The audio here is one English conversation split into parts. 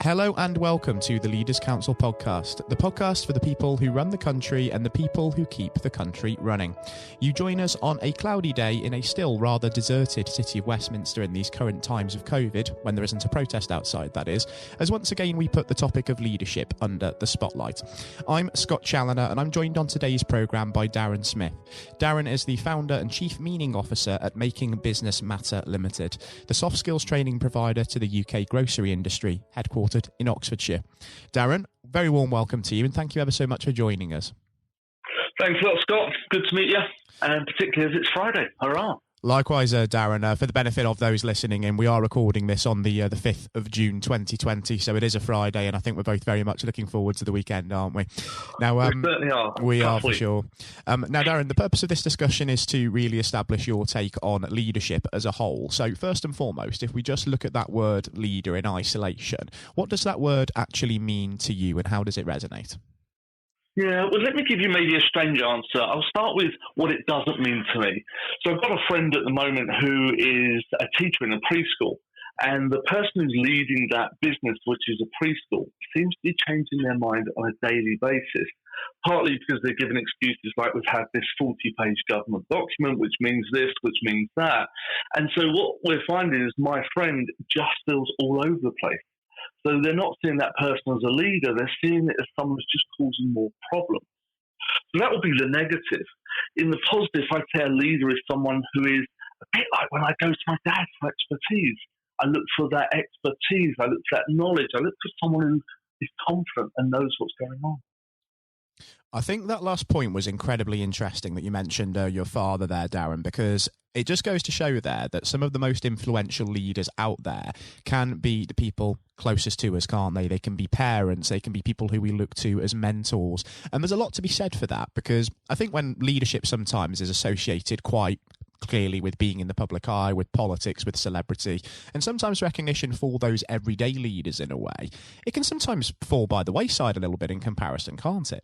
Hello and welcome to the Leaders Council podcast, the podcast for the people who run the country and the people who keep the country running. You join us on a cloudy day in a still rather deserted city of Westminster in these current times of COVID, when there isn't a protest outside, that is, as once again we put the topic of leadership under the spotlight. I'm Scott Challoner and I'm joined on today's programme by Darren Smith. Darren is the founder and chief meaning officer at Making Business Matter Ltd, the soft skills training provider to the UK grocery industry, headquartered in Oxfordshire. Darren, very warm welcome to you and thank you ever so much for joining us. Thanks a lot, Scott. Good to meet you, and particularly as it's Friday. Hurrah! Likewise, Darren, for the benefit of those listening in, we are recording this on the 5th of June 2020, so it is a Friday, and I think we're both very much looking forward to the weekend, aren't we? Now, we certainly are. We are, for sure. Now, Darren, the purpose of this discussion is to really establish your take on leadership as a whole. So first and foremost, if we just look at that word leader in isolation, what does that word actually mean to you, and how does it resonate? Yeah, well, let me give you maybe a strange answer. I'll start with what it doesn't mean to me. So I've got a friend at the moment who is a teacher in a preschool, and the person who's leading that business, which is a preschool, seems to be changing their mind on a daily basis, partly because they're given excuses like we've had this 40-page government document, which means this, which means that. And so what we're finding is my friend just feels all over the place. So they're not seeing that person as a leader, they're seeing it as someone who's just causing more problems. So that would be the negative. In the positive, I'd say a leader is someone who is a bit like when I go to my dad for expertise. I look for that expertise, I look for that knowledge, I look for someone who is confident and knows what's going on. I think that last point was incredibly interesting that you mentioned your father there, Darren, because it just goes to show there that some of the most influential leaders out there can be the people closest to us, can't they? They can be parents, they can be people who we look to as mentors. And there's a lot to be said for that, because I think when leadership sometimes is associated quite clearly with being in the public eye, with politics, with celebrity, and sometimes recognition for those everyday leaders in a way, it can sometimes fall by the wayside a little bit in comparison, can't it?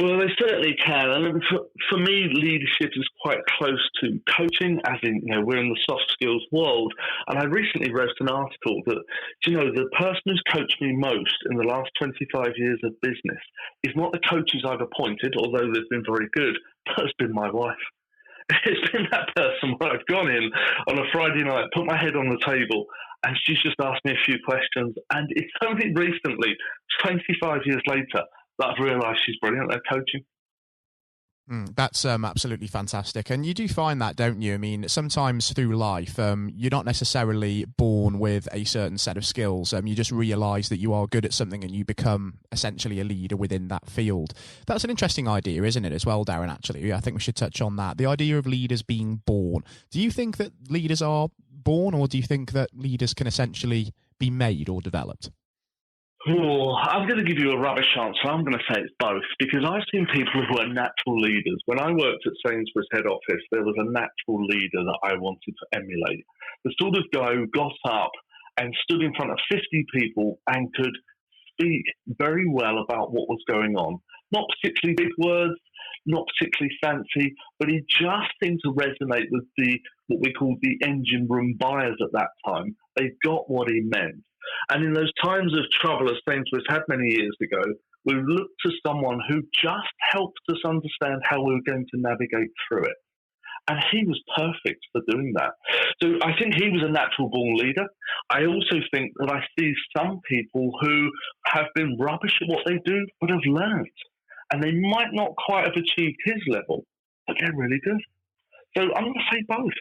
Well, they certainly can. And for me, leadership is quite close to coaching, as in, we're in the soft skills world. And I recently wrote an article that, the person who's coached me most in the last 25 years of business is not the coaches I've appointed, although they've been very good, but it's been my wife. It's been that person where I've gone in on a Friday night, put my head on the table, and she's just asked me a few questions. And it's only recently, 25 years later, that I've realised she's brilliant at coaching. That's absolutely fantastic. And you do find that, don't you? I mean, sometimes through life, you're not necessarily born with a certain set of skills. You just realise that you are good at something and you become essentially a leader within that field. That's an interesting idea, isn't it, as well, Darren, actually? I think we should touch on that. The idea of leaders being born. Do you think that leaders are born, or do you think that leaders can essentially be made or developed? Oh, I'm going to give you a rubbish answer. I'm going to say it's both, because I've seen people who are natural leaders. When I worked at Sainsbury's head office, there was a natural leader that I wanted to emulate. The sort of guy who got up and stood in front of 50 people and could speak very well about what was going on. Not particularly big words, not particularly fancy, but he just seemed to resonate with what we called the engine room buyers at that time. They got what he meant. And in those times of trouble, as Sainsbury's had many years ago, we looked to someone who just helped us understand how we were going to navigate through it. And he was perfect for doing that. So I think he was a natural born leader. I also think that I see some people who have been rubbish at what they do, but have learned. And they might not quite have achieved his level, but they're really good. So I'm going to say both.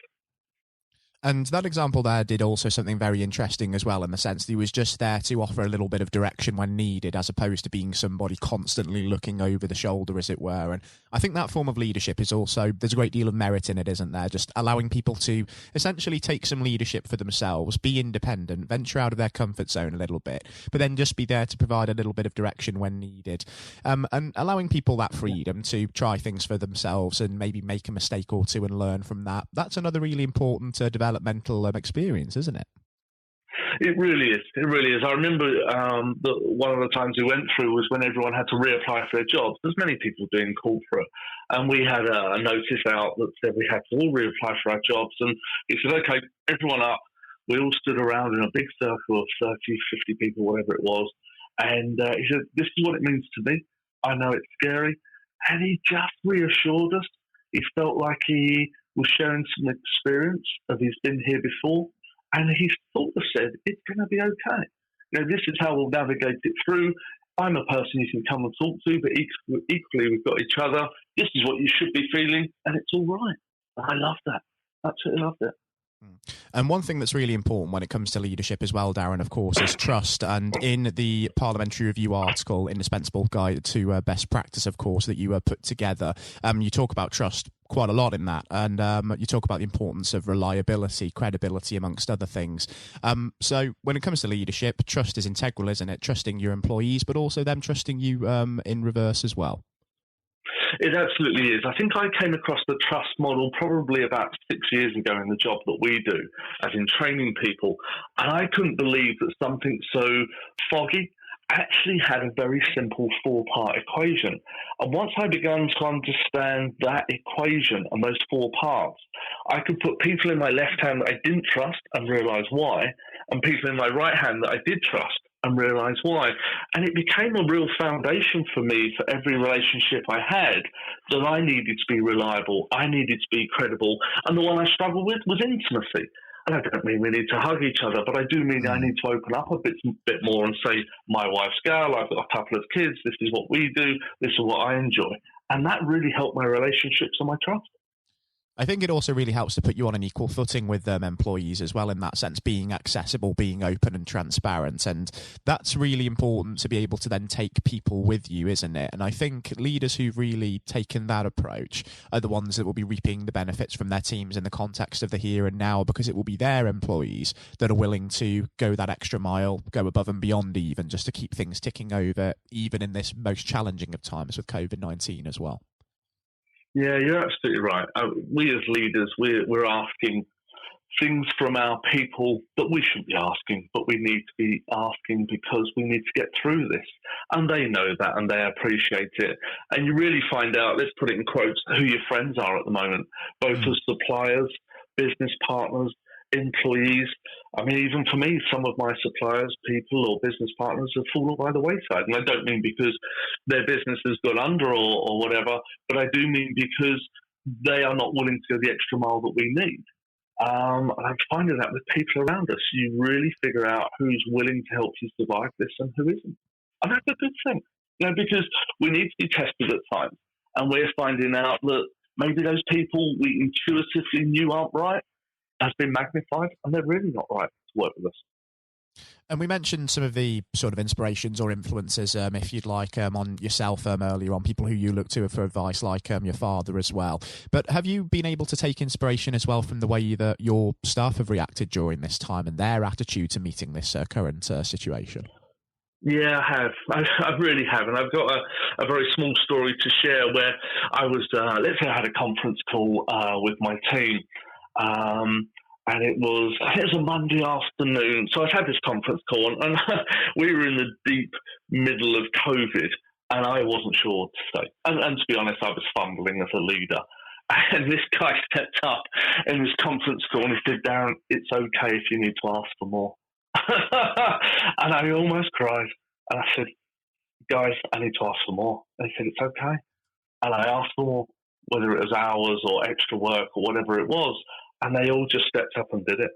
And that example there did also something very interesting as well, in the sense that he was just there to offer a little bit of direction when needed, as opposed to being somebody constantly looking over the shoulder, as it were. And I think that form of leadership is also, there's a great deal of merit in it, isn't there? Just allowing people to essentially take some leadership for themselves, be independent, venture out of their comfort zone a little bit, but then just be there to provide a little bit of direction when needed. And allowing people that freedom to try things for themselves and maybe make a mistake or two and learn from that. That's another really important developmental experience, isn't it? It really is. It really is. I remember one of the times we went through was when everyone had to reapply for their jobs. There's many people doing corporate, and we had a notice out that said we had to all reapply for our jobs. And he said, "Okay, everyone up. We all stood around in a big circle of 30, 50 people, whatever it was. And he said, this is what it means to me. I know it's scary. And he just reassured us. He felt like he was sharing some experience of he's been here before. And he sort of said, it's going to be okay. This is how we'll navigate it through. I'm a person you can come and talk to, but equally we've got each other. This is what you should be feeling, and it's all right. I love that. Absolutely loved it. And one thing that's really important when it comes to leadership as well, Darren, of course, is trust. And in the Parliamentary Review article, Indispensable Guide to Best Practice, of course, that you put together, you talk about trust quite a lot in that. And you talk about the importance of reliability, credibility, amongst other things. So when it comes to leadership, trust is integral, isn't it? Trusting your employees, but also them trusting you in reverse as well. It absolutely is. I think I came across the trust model probably about 6 years ago in the job that we do, as in training people. And I couldn't believe that something so foggy actually had a very simple four-part equation. And once I began to understand that equation and those four parts, I could put people in my left hand that I didn't trust and realize why, and people in my right hand that I did trust and realize why. And it became a real foundation for me for every relationship I had, that I needed to be reliable, I needed to be credible, and the one I struggled with was intimacy. And I don't mean we need to hug each other, but I do mean I need to open up a bit more and say, my wife's gal, I've got a couple of kids, this is what we do, this is what I enjoy. And that really helped my relationships and my trust. I think it also really helps to put you on an equal footing with employees as well, in that sense, being accessible, being open and transparent. And that's really important to be able to then take people with you, isn't it? And I think leaders who've really taken that approach are the ones that will be reaping the benefits from their teams in the context of the here and now, because it will be their employees that are willing to go that extra mile, go above and beyond even, just to keep things ticking over, even in this most challenging of times with COVID-19 as well. Yeah, you're absolutely right. We as leaders, we're asking things from our people that we shouldn't be asking, but we need to be asking because we need to get through this. And they know that and they appreciate it. And you really find out, let's put it in quotes, who your friends are at the moment, both as suppliers, business partners, employees. I mean, even for me, some of my suppliers, people or business partners have fallen by the wayside. And I don't mean because their business has gone under or whatever, but I do mean because they are not willing to go the extra mile that we need. And I'm finding that with people around us, you really figure out who's willing to help you survive this and who isn't. And that's a good thing, because we need to be tested at times. And we're finding out that maybe those people we intuitively knew aren't right has been magnified, and they're really not right to work with us. And we mentioned some of the sort of inspirations or influences, if you'd like, on yourself earlier on, people who you look to for advice, like your father as well. But have you been able to take inspiration as well from the way that your staff have reacted during this time and their attitude to meeting this current situation? Yeah, I have. I really have. And I've got a very small story to share where I was, let's say I had a conference call with my team. And it was a Monday afternoon. So I'd had this conference call and we were in the deep middle of COVID and I wasn't sure what to say. And to be honest, I was fumbling as a leader. And this guy stepped up in this conference call and he said, Darren, it's okay if you need to ask for more. And I almost cried. And I said, guys, I need to ask for more. And he said, it's okay. And I asked for more, whether it was hours or extra work or whatever it was. And they all just stepped up and did it.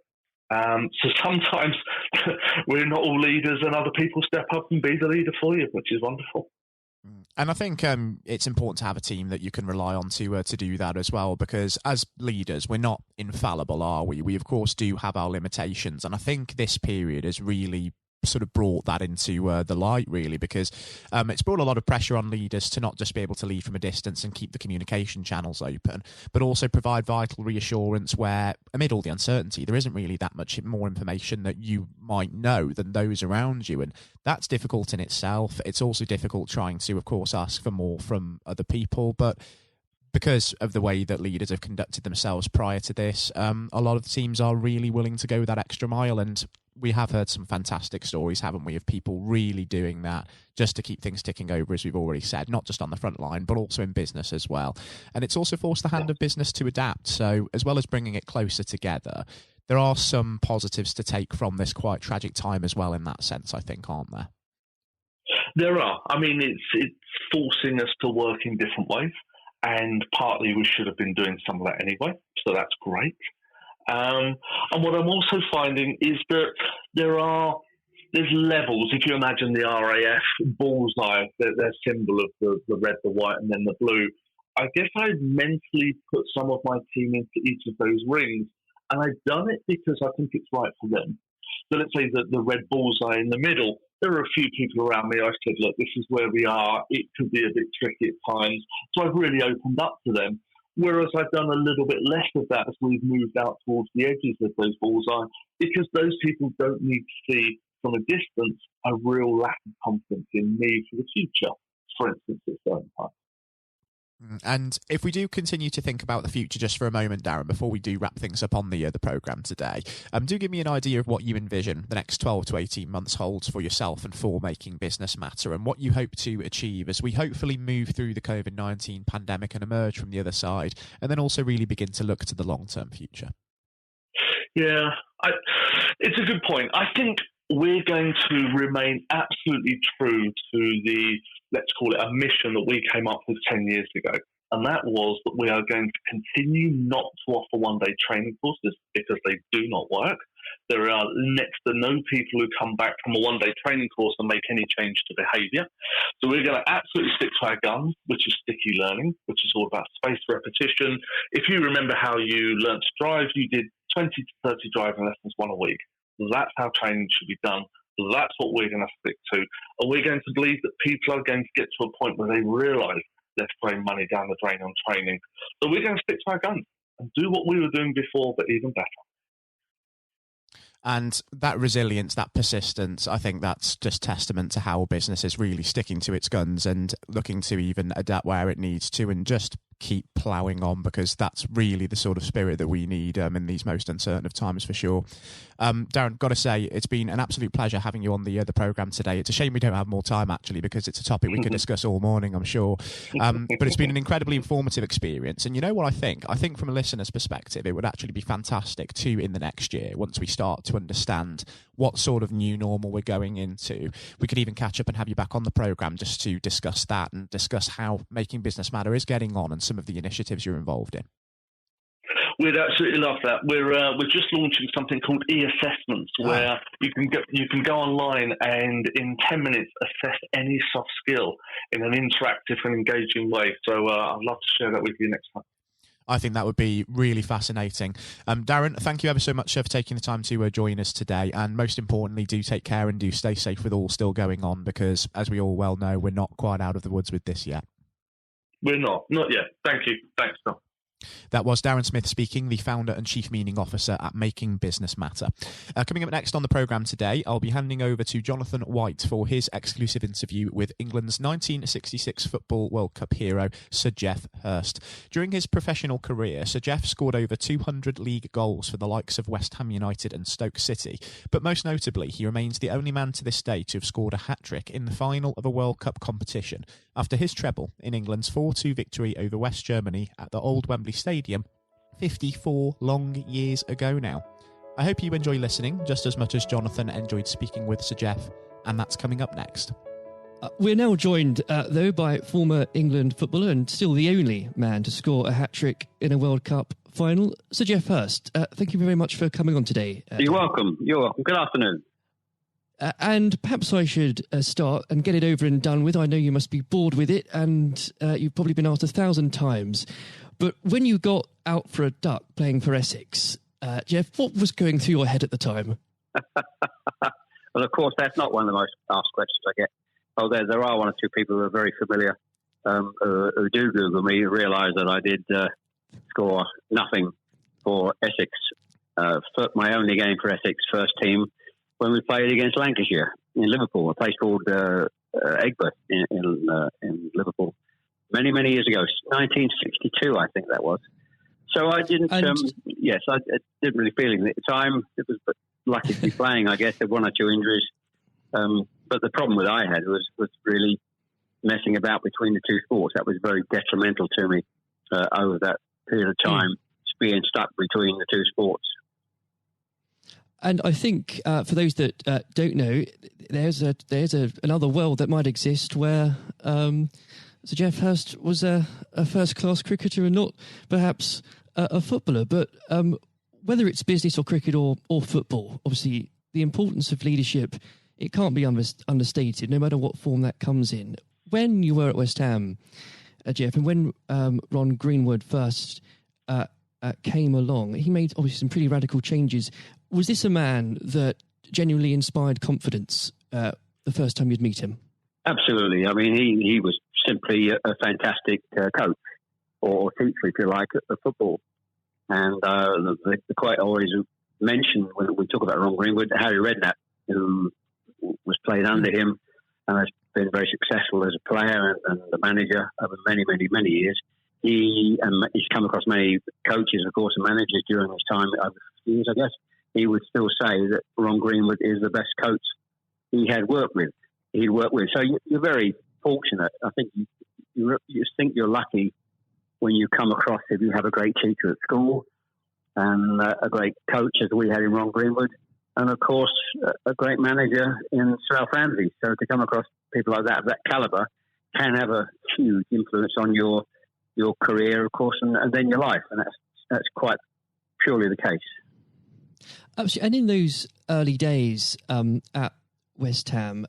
So sometimes we're not all leaders and other people step up and be the leader for you, which is wonderful. And I think it's important to have a team that you can rely on to do that as well, because as leaders, we're not infallible, are we? We, of course, do have our limitations. And I think this period has really sort of brought that into the light, really, because it's brought a lot of pressure on leaders to not just be able to lead from a distance and keep the communication channels open, but also provide vital reassurance where, amid all the uncertainty, there isn't really that much more information that you might know than those around you. And that's difficult in itself. It's also difficult trying to, of course, ask for more from other people, but because of the way that leaders have conducted themselves prior to this, a lot of teams are really willing to go that extra mile. And we have heard some fantastic stories, haven't we, of people really doing that just to keep things ticking over, as we've already said, not just on the front line, but also in business as well. And it's also forced the hand of business to adapt. So as well as bringing it closer together, there are some positives to take from this quite tragic time as well in that sense, I think, aren't there? There are. I mean, it's forcing us to work in different ways, and partly we should have been doing some of that anyway, so that's great. And what I'm also finding is that there's levels. If you imagine the RAF bullseye, their symbol of the red, the white, and then the blue, I guess I'd mentally put some of my team into each of those rings, and I've done it because I think it's right for them. So let's say that the red bullseye in the middle, there are a few people around me. I said, look, this is where we are. It could be a bit tricky at times. So I've really opened up to them. Whereas I've done a little bit less of that as we've moved out towards the edges of those bullseye, because those people don't need to see from a distance a real lack of confidence in me for the future, for instance, at certain times. And if we do continue to think about the future just for a moment, Darren, before we do wrap things up on the programme today, do give me an idea of what you envision the next 12 to 18 months holds for yourself and for Making Business Matter, and what you hope to achieve as we hopefully move through the COVID-19 pandemic and emerge from the other side, and then also really begin to look to the long-term future. Yeah, it's a good point. I think we're going to remain absolutely true to the, let's call it a mission that we came up with 10 years ago. And that was that we are going to continue not to offer one-day training courses because they do not work. There are next to no people who come back from a one-day training course and make any change to behaviour. So we're going to absolutely stick to our guns, which is sticky learning, which is all about spaced repetition. If you remember how you learnt to drive, you did 20 to 30 driving lessons, one a week. That's how training should be done. That's what we're going to stick to. And we're going to believe that people are going to get to a point where they realise they're throwing money down the drain on training. So we're going to stick to our guns and do what we were doing before, but even better. And that resilience, that persistence, I think that's just testament to how a business is really sticking to its guns and looking to even adapt where it needs to and just keep ploughing on, because that's really the sort of spirit that we need in these most uncertain of times, for sure. Darren, got to say, it's been an absolute pleasure having you on the programme today. It's a shame we don't have more time, actually, because it's a topic we could discuss all morning, I'm sure. But it's been an incredibly informative experience. And you know what I think? I think from a listener's perspective, it would actually be fantastic too in the next year, once we start to understand what sort of new normal we're going into. We could even catch up and have you back on the programme just to discuss that and discuss how Making Business Matter is getting on and some of the initiatives you're involved in. We'd absolutely love that. We're just launching something called e-assessments, where you can go online and in 10 minutes assess any soft skill in an interactive and engaging way. So I'd love to share that with you next time. I think that would be really fascinating. Darren, thank you ever so much for taking the time to join us today. And most importantly, do take care and do stay safe with all still going on, because as we all well know, we're not quite out of the woods with this yet. We're not yet. Thank you. Thanks, Tom. That was Darren Smith speaking, the founder and chief meaning officer at Making Business Matter. Coming up next on the programme today, I'll be handing over to Jonathan White for his exclusive interview with England's 1966 Football World Cup hero, Sir Geoff Hurst. During his professional career, Sir Geoff scored over 200 league goals for the likes of West Ham United and Stoke City, but most notably, he remains the only man to this day to have scored a hat-trick in the final of a World Cup competition after his treble in England's 4-2 victory over West Germany at the Old Wembley Stadium 54 long years ago now. I hope you enjoy listening just as much as Jonathan enjoyed speaking with Sir Geoff, and that's coming up next. We're now joined, though, by former England footballer and still the only man to score a hat-trick in a World Cup final, Sir Geoff Hurst. Thank you very much for coming on today. You're welcome. You're welcome. Good afternoon. And perhaps I should start and get it over and done with. I know you must be bored with it, and you've probably been asked 1,000 times. But when you got out for a duck playing for Essex, Geoff, what was going through your head at the time? Well, of course, that's not one of the most asked questions I get. Although there are one or two people who are very familiar who do Google me, who realise that I did score nothing for Essex. My only game for Essex first team when we played against Lancashire in Liverpool, a place called Egbert in Liverpool. Many, many years ago, 1962, I think that was. So I didn't, I didn't really feel it at the time. It was lucky to be playing, I guess. There were one or two injuries. But the problem that I had was really messing about between the two sports. That was very detrimental to me over that period of time, being stuck between the two sports. And I think for those that don't know, there's another world that might exist where Sir Geoff Hurst was a first-class cricketer and not perhaps a footballer. But whether it's business or cricket or football, obviously the importance of leadership, it can't be understated, no matter what form that comes in. When you were at West Ham, Geoff, and when Ron Greenwood first came along, he made obviously some pretty radical changes. Was this a man that genuinely inspired confidence the first time you'd meet him? Absolutely. I mean, he was simply a fantastic coach or teacher, if you like, of football. And the quite always mentioned when we talk about Ron Greenwood, Harry Redknapp, who was played under him and has been very successful as a player and a manager over many, many, many years. He's come across many coaches, of course, and managers during his time over years, I guess. He would still say that Ron Greenwood is the best coach he'd worked with. So you're very fortunate. I think you think you're lucky when you come across, if you have a great teacher at school and a great coach as we had in Ron Greenwood, and of course a great manager in Sir Alf Ramsey. So to come across people like that, of that calibre, can have a huge influence on your career, of course, and then your life. And that's quite purely the case. Absolutely. And in those early days at West Ham,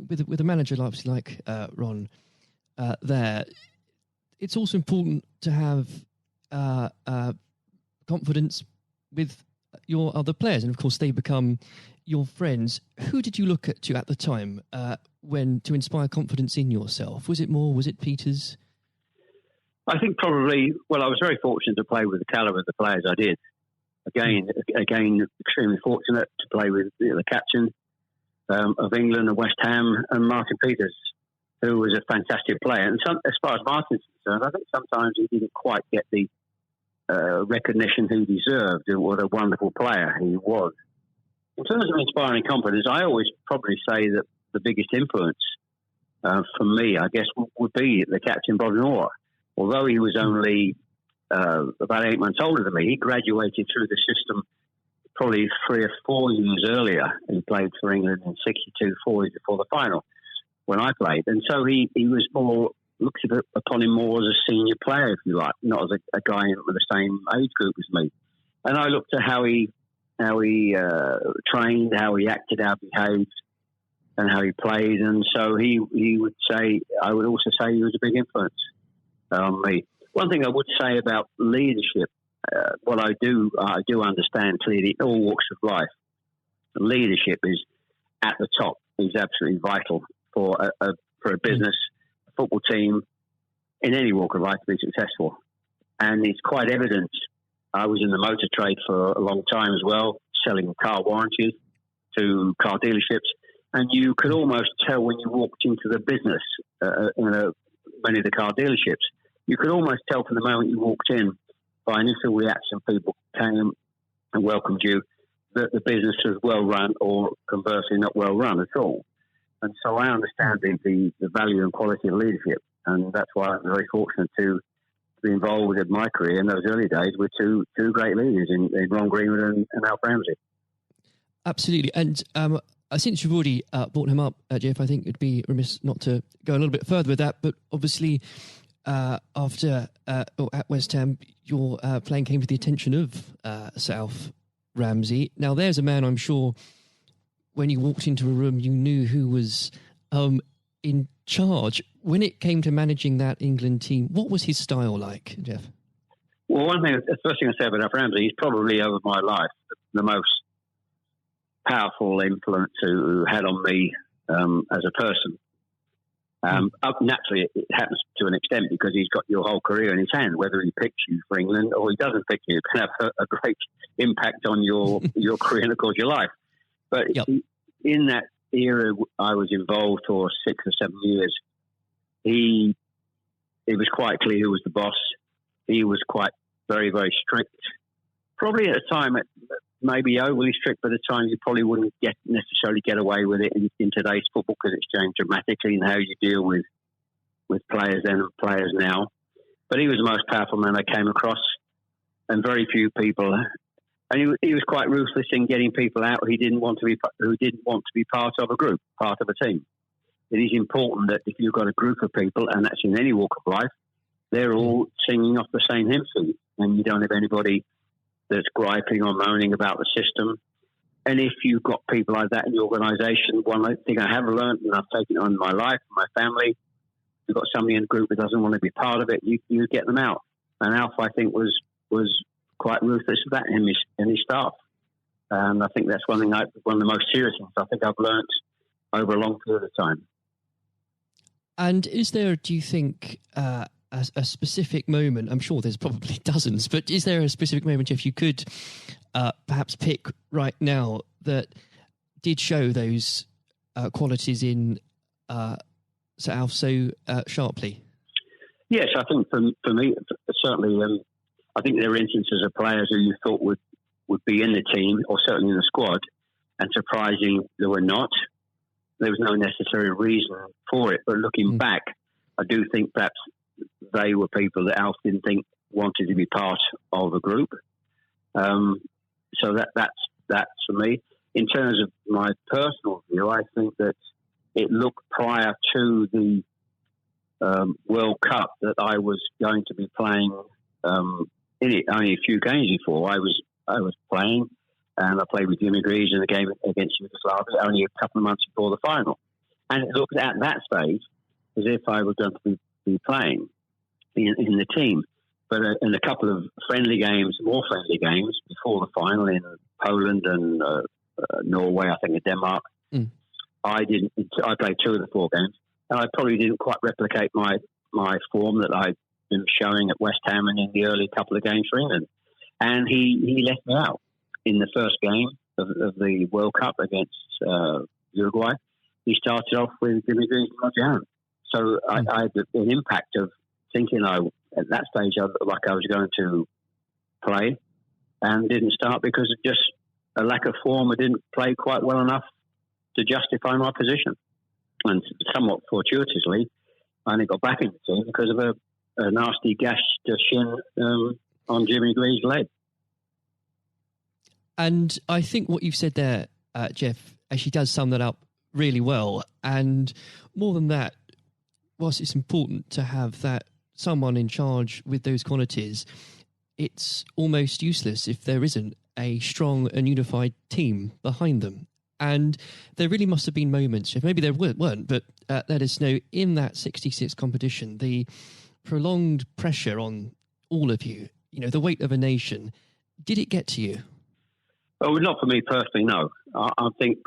with a manager like Ron there, it's also important to have confidence with your other players. And of course, they become your friends. Who did you look to at the time to inspire confidence in yourself? Was it Peters? I think probably, I was very fortunate to play with the calibre of the players I did. Again, extremely fortunate to play with the captain of England and West Ham and Martin Peters, who was a fantastic player. And as far as Martin's concerned, I think sometimes he didn't quite get the recognition he deserved. What a wonderful player he was. In terms of inspiring confidence, I always probably say that the biggest influence for me, I guess, would be the captain, Bob Moore. Although he was only about 8 months older than me, he graduated through the system probably 3 or 4 years earlier. He played for England in 62, 4 years before the final when I played. And so he was more, looked upon him more as a senior player, if you like, not as a guy with the same age group as me. And I looked at how he trained, how he acted, how he behaved, and how he played. And so he would say, I would also say he was a big influence on me. One thing I would say about leadership, what I do understand clearly in all walks of life, leadership is at the top, is absolutely vital for a business, a football team, in any walk of life to be successful. And it's quite evident. I was in the motor trade for a long time as well, selling car warranties to car dealerships. And you could almost tell when you walked into the business, many of the car dealerships, you could almost tell from the moment you walked in by initial reaction, people came and welcomed you, that the business was well run or conversely not well run at all. And so I understand the value and quality of leadership. And that's why I'm very fortunate to be involved in my career in those early days with two great leaders in Ron Greenwood and Alf Ramsey. Absolutely. And since you've already brought him up, Geoff, I think it'd be remiss not to go a little bit further with that. But obviously, after at West Ham, your playing came to the attention of Sir Alf Ramsey. Now, there's a man I'm sure when you walked into a room, you knew who was in charge. When it came to managing that England team, what was his style like, Geoff? Well, the first thing I say about Alf Ramsey, he's probably over my life the most powerful influence who had on me as a person. Naturally, it happens to an extent because he's got your whole career in his hand. Whether he picks you for England or he doesn't pick you, it can have a great impact on your career and, of course, your life. But in that era I was involved for 6 or 7 years, it was quite clear who was the boss. He was quite very, very strict. Probably at a time maybe overly strict, but at times you probably wouldn't necessarily get away with it in today's football because it's changed dramatically in how you deal with players then and players now. But he was the most powerful man I came across, and very few people. And he was quite ruthless in getting people out who didn't want to be part of a group, part of a team. It is important that if you've got a group of people, and that's in any walk of life, they're all singing off the same hymn sheet, and you don't have anybody that's griping or moaning about the system. And if you've got people like that in your organisation, one thing I have learned, and I've taken it on in my life, my family, you've got somebody in the group that doesn't want to be part of it, you get them out. And Alf, I think, was quite ruthless with that in his staff. And I think that's one of the most serious things I think I've learnt over a long period of time. And is there, do you think, a specific moment, I'm sure there's probably dozens, but is there a specific moment, Jeff, you could perhaps pick right now that did show those qualities in Sir Alf so sharply? Yes, I think for me, certainly, I think there are instances of players who you thought would be in the team or certainly in the squad, and surprising they were not. There was no necessary reason for it, but looking back, I do think perhaps they were people that Alf didn't think wanted to be part of a group. So that's for me. In terms of my personal view, I think that it looked prior to the World Cup that I was going to be playing in it. Only a few games before I was playing, and I played with Jimmy Greaves in a game against Yugoslavia only a couple of months before the final. And it looked at that stage as if I was going to be playing in the team. But in a couple of more friendly games before the final in Poland and Norway, I think, and Denmark, I played 2 of the 4 games, and I probably didn't quite replicate my form that I'd been showing at West Ham and in the early couple of games for England. And he left me out in the first game of the World Cup against Uruguay. He started off with Jimmy Greaves and Roger Hunt. So I had an impact of thinking at that stage like I was going to play, and didn't start because of just a lack of form. I didn't play quite well enough to justify my position. And somewhat fortuitously, I only got back in the team because of a nasty gash to shin on Jimmy Greaves' leg. And I think what you've said there, Jeff, actually does sum that up really well. And more than that, whilst it's important to have that someone in charge with those qualities, it's almost useless if there isn't a strong and unified team behind them. And there really must have been moments, Jeff, maybe there weren't, but let us know, in that 66 competition, the prolonged pressure on all of you, the weight of a nation, did it get to you? Oh, not for me personally, no. I think,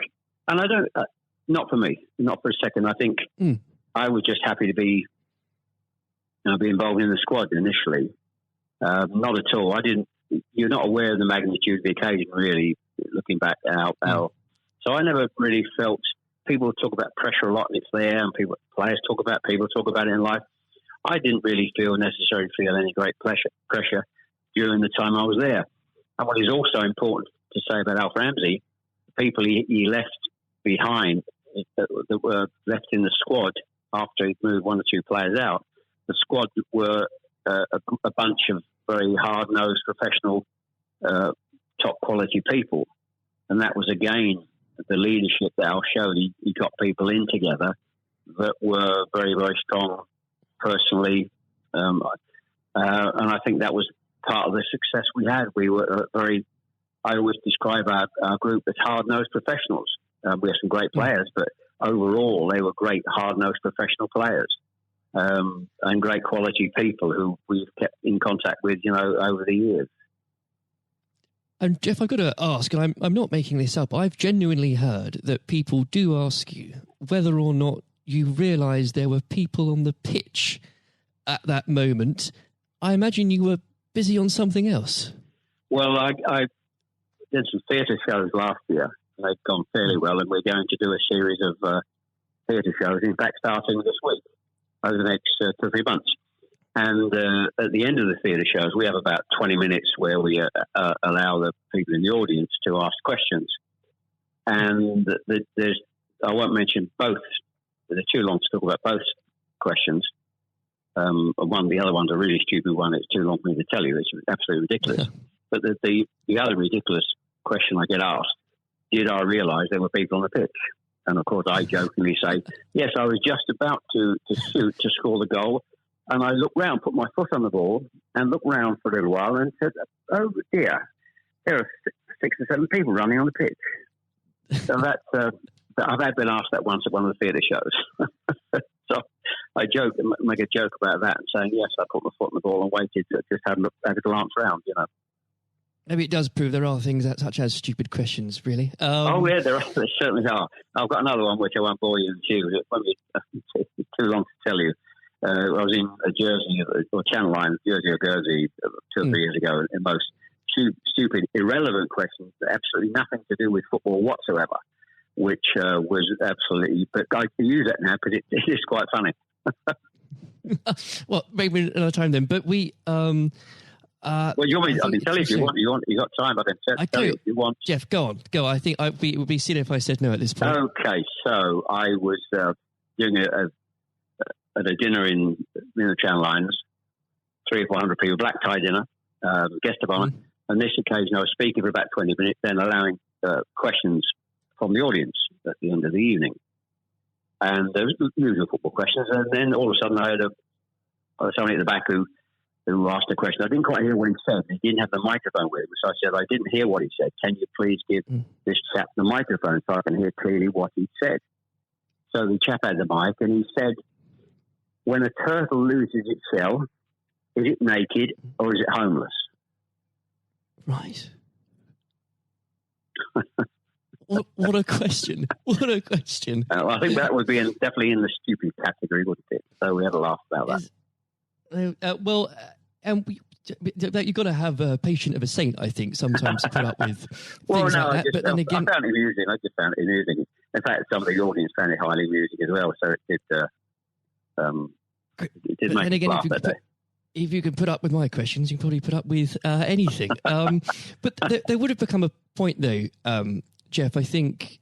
and I don't, not for me, not for a second. I think I was just happy to be involved in the squad initially. Not at all. You're not aware of the magnitude of the occasion, really, looking back out. So I never really felt, people talk about pressure a lot, and it's there, and players talk about it in life. I didn't really necessarily feel any great pressure during the time I was there. And what is also important to say about Alf Ramsey, the people he left behind that were left in the squad after he moved 1 or 2 players out, the squad were a bunch of very hard-nosed, professional, top-quality people. And that was, again, the leadership that Al showed. He got people in together that were very, very strong personally. And I think that was part of the success we had. We were I always describe our group as hard-nosed professionals. We have some great players, but overall they were great hard-nosed professional players. And great quality people who we've kept in contact with, over the years. And Jeff, I've got to ask, and I'm not making this up, I've genuinely heard that people do ask you whether or not you realise there were people on the pitch at that moment. I imagine you were busy on something else. Well, I did some theatre shows last year. They've gone fairly well, and we're going to do a series of theatre shows, in fact, starting this week, over the next 2 or 3 months. And at the end of the theatre shows, we have about 20 minutes where we allow the people in the audience to ask questions. And I won't mention both. They're too long to talk about both questions. The other one's a really stupid one. It's too long for me to tell you. It's absolutely ridiculous. But the other ridiculous question I get asked, did I realise there were people on the pitch? And of course I jokingly say, yes, I was just about to shoot to score the goal. And I looked round, put my foot on the ball and looked round for a little while and said, oh dear, there are 6 or 7 people running on the pitch. So I've been asked that once at one of the theatre shows. So I make a joke about that and saying, yes, I put my foot on the ball and waited to just have a glance round, you know. Maybe it does prove there are things such as stupid questions, really. Oh, yeah, there certainly are. I've got another one which I won't bore you into. It's too long to tell you. I was in a Jersey, or Channel Line, Jersey or Guernsey 2 or 3 years ago, and most stupid, irrelevant questions, absolutely nothing to do with football whatsoever, which was absolutely, but I can use that now because it is quite funny. Well, maybe another time then, but we... well, you want me? I can tell you if you want. You got time? I can tell you if you want. Jeff, go on. Go. I think it would be silly if I said no at this point. Okay, so I was doing at a dinner in the Channel Lines, 300 or 400 people, black tie dinner, guest of honour. On this occasion, I was speaking for about 20 minutes, then allowing questions from the audience at the end of the evening. And there was usual football questions, and then all of a sudden I heard somebody at the back who asked a question. I didn't quite hear what he said. He didn't have the microphone with him, so I said, I didn't hear what he said. Can you please give this chap the microphone so I can hear clearly what he said? So the chap had the mic, and he said, when a turtle loses its shell, is it naked or is it homeless? Right. What a question. What a question. I think that would be definitely in the stupid category, wouldn't it? So we had a laugh about that. You've got to have a patient of a saint, I think, sometimes to put up with things like that. But then again, I found it amusing. I just found it amusing. In fact, some of the audience found it highly amusing as well. So it did make me laugh that day. If you can put up with my questions, you can probably put up with anything. But there would have become a point, though, Jeff, I think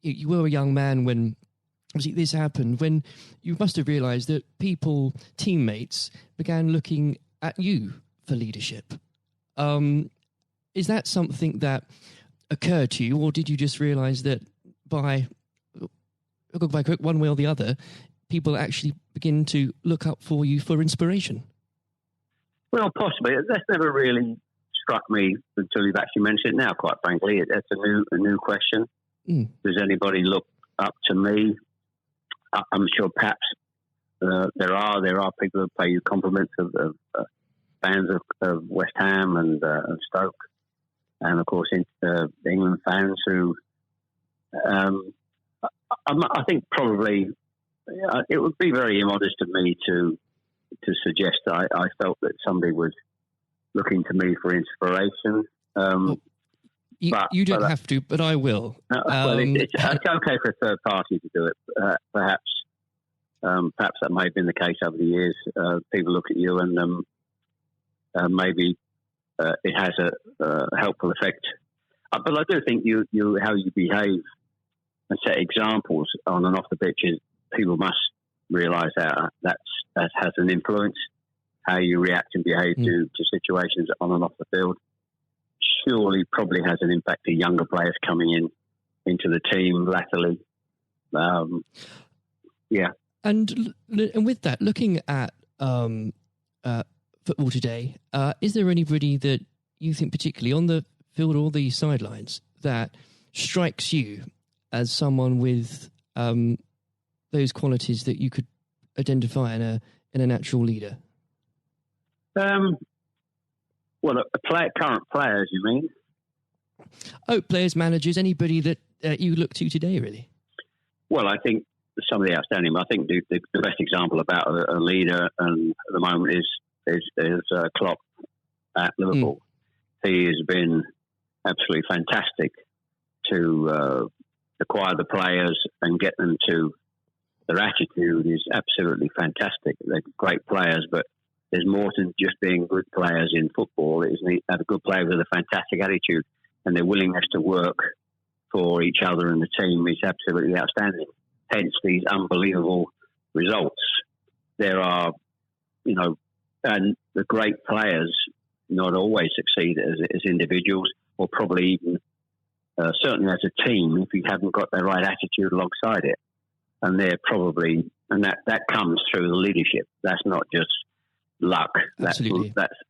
you were a young man when obviously this happened, when you must have realised that teammates, began looking at you for leadership. Is that something that occurred to you, or did you just realise that by one way or the other, people actually begin to look up for you for inspiration? Well, possibly. That's never really struck me until you've actually mentioned it now, quite frankly. That's a new question. Does anybody look up to me? I'm sure perhaps there are people who pay you compliments of fans of West Ham and Stoke, and of course England fans who I think probably it would be very immodest of me to suggest I felt that somebody was looking to me for inspiration. You don't have to, but I will. It's okay for a third party to do it. Perhaps that may have been the case over the years. People look at you and maybe it has a helpful effect. But I do think how you behave and set examples on and off the pitches, people must realise that has an influence. How you react and behave to situations on and off the field surely probably has an impact to younger players coming into the team latterly. Yeah. And with that, looking at football today, is there anybody that you think particularly on the field or the sidelines that strikes you as someone with those qualities that you could identify in a natural leader? Well, current players, you mean? Oh, players, managers, anybody that you look to today, really? Well, I think some of the outstanding. I think the best example about a leader at the moment is Klopp at Liverpool. He has been absolutely fantastic to acquire the players and get them to Their attitude is absolutely fantastic. They're great players, but there's more than just being good players in football. It is have a good player with a fantastic attitude, and their willingness to work for each other and the team is absolutely outstanding. Hence these unbelievable results. There are, and the great players not always succeed as individuals, or probably even certainly as a team if you haven't got the right attitude alongside it. And they're probably, and that comes through the leadership. That's not just luck. That's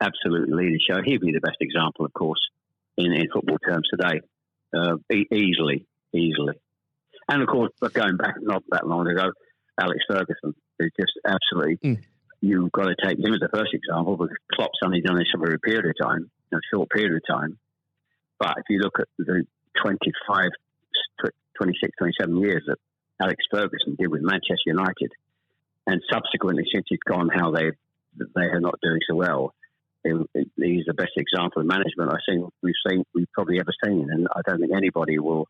absolute leadership. He'd be the best example, of course, in football terms today. Easily. And of course, but going back not that long ago, Alex Ferguson, who's just absolutely, you've got to take him as the first example, because Klopp's only done this over a period of time, a short period of time. But if you look at the 26, 27 years that Alex Ferguson did with Manchester United, and subsequently since he's gone, how they are not doing so well. He's the best example of management we've probably ever seen, and I don't think anybody will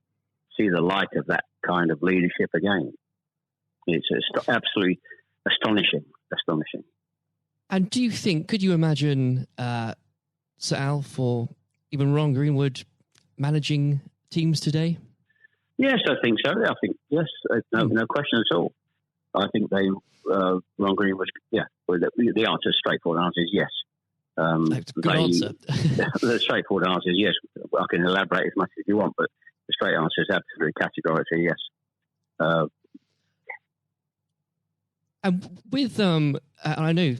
see the light of that kind of leadership again. It's absolutely astonishing. And do you think, could you imagine Sir Alf or even Ron Greenwood managing teams today? Yes, I think so. I think yes, no question at all. I think Ron Greenwood. Yeah, well, the answer, straightforward answer is yes. Good answer. The straightforward answer is yes. I can elaborate as much as you want, but the straight answer is absolutely categorically yes. And with and I know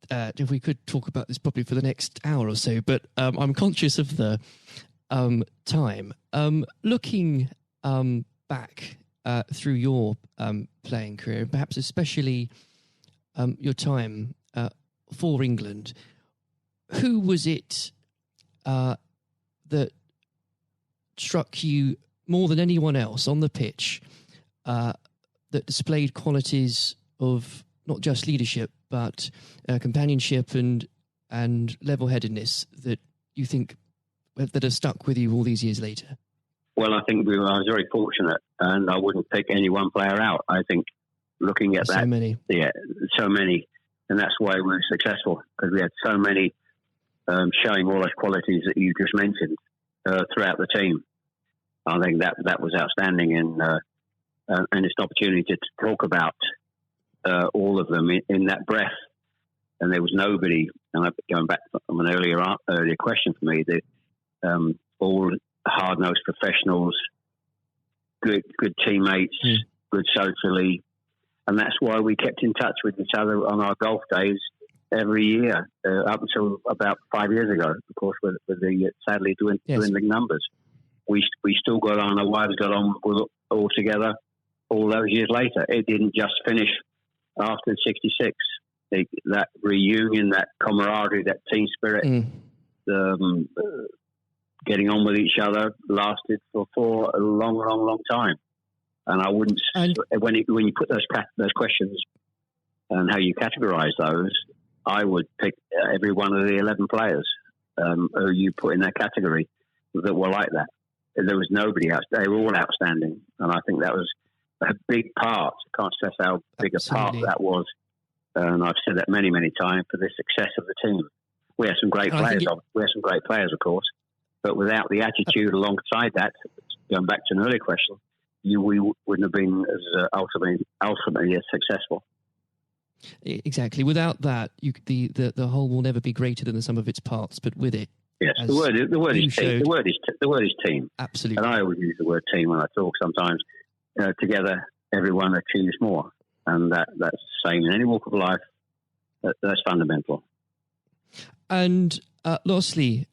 if we could talk about this probably for the next hour or so, but I'm conscious of the time. Looking back through your playing career, perhaps especially your time for England, who was it that struck you more than anyone else on the pitch that displayed qualities of not just leadership but companionship and level-headedness that you think that have stuck with you all these years later? Well, I think I was very fortunate, and I wouldn't pick any one player out. I think looking at that, so many, and that's why we were successful, because we had so many showing all those qualities that you just mentioned throughout the team. I think that was outstanding, and it's an opportunity to talk about all of them in that breath. And there was nobody, and going back from an earlier question for me, all hard-nosed professionals, good teammates, good socially, and that's why we kept in touch with each other on our golf days every year up until about 5 years ago. Of course, with the sadly dwindling numbers, we still got on. Our wives got on all together all those years later. It didn't just finish after '66. That reunion, that camaraderie, that team spirit. Getting on with each other lasted for a long time, and I wouldn't. When you put those questions and how you categorise those, I would pick every one of the 11 players who you put in that category that were like that. There was nobody else; they were all outstanding, and I think that was a big part. I can't stress how big a part that was, and I've said that many times, for the success of the team. We had some great players. We had some great players, of course. But without the attitude alongside that, going back to an earlier question, we wouldn't have been as ultimately as successful. Exactly. Without that, the whole will never be greater than the sum of its parts. But with it, yes, the word is team. The word is team. Absolutely. And I always use the word team when I talk. Sometimes together, everyone achieves more, and that's the same in any walk of life. That's fundamental. And lastly,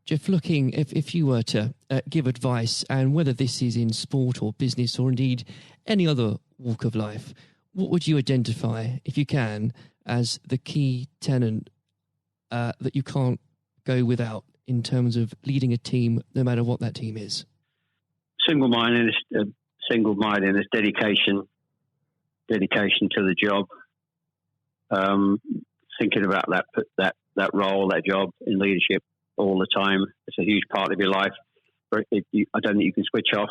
Jeff, looking, if you were to give advice, and whether this is in sport or business or indeed any other walk of life, what would you identify, if you can, as the key tenet that you can't go without in terms of leading a team, no matter what that team is? Single-mindedness, dedication to the job, thinking about that role, that job in leadership all the time. It's a huge part of your life. I don't think you can switch off.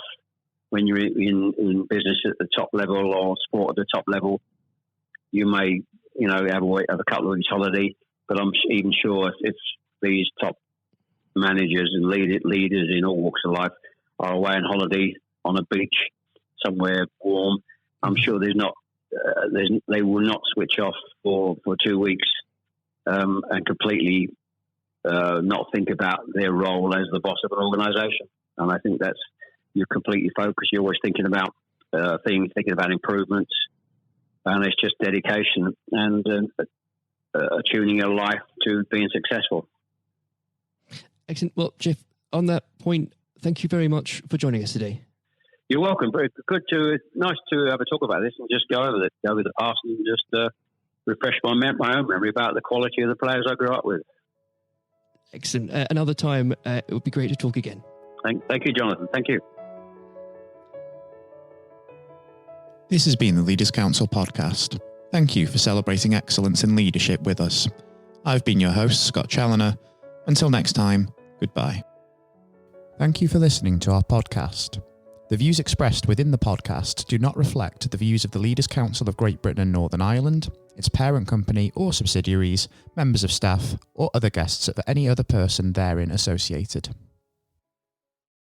when you're in business at the top level or sport at the top level, you may, have a couple of weeks holiday. But I'm even sure if these top managers and leaders in all walks of life are away on holiday on a beach somewhere warm, I'm sure they will not switch off for 2 weeks and completely not think about their role as the boss of an organisation. And I think you're completely focused. You're always thinking about things, thinking about improvements, and it's just dedication and tuning your life to being successful. Excellent. Well, Jeff, on that point, thank you very much for joining us today. You're welcome. Very good nice to have a talk about this and just go over the past and just refresh my own memory about the quality of the players I grew up with. Excellent. Another time, it would be great to talk again. Thank you, Jonathan. Thank you. This has been the Leaders Council podcast. Thank you for celebrating excellence in leadership with us. I've been your host, Scott Challoner. Until next time, goodbye. Thank you for listening to our podcast. The views expressed within the podcast do not reflect the views of the Leaders Council of Great Britain and Northern Ireland, its parent company or subsidiaries, members of staff, or other guests of any other person therein associated.